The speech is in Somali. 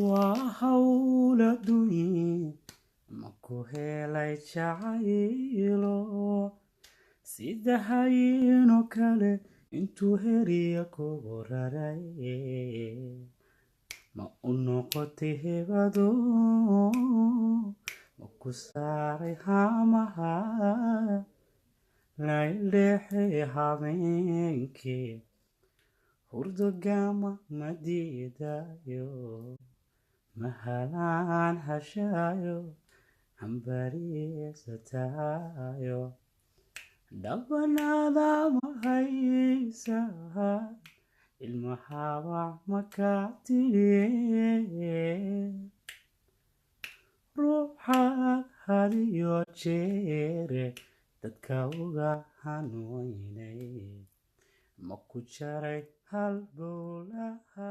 وحول الدنيا makuhelay jacaylo sida hayno kale intuu heriya kugu raray ma u noqotay hebado ma ku saaray hamaha layleexay habeenkii hurdogama ma diidayo mahalaan hashayo ambariisatayo dhabanada ma haysaa ilmahaba makaa tiriye ruuxaad hadiyo jeere dadka uga hanuunay ma ku jaray halbowlaha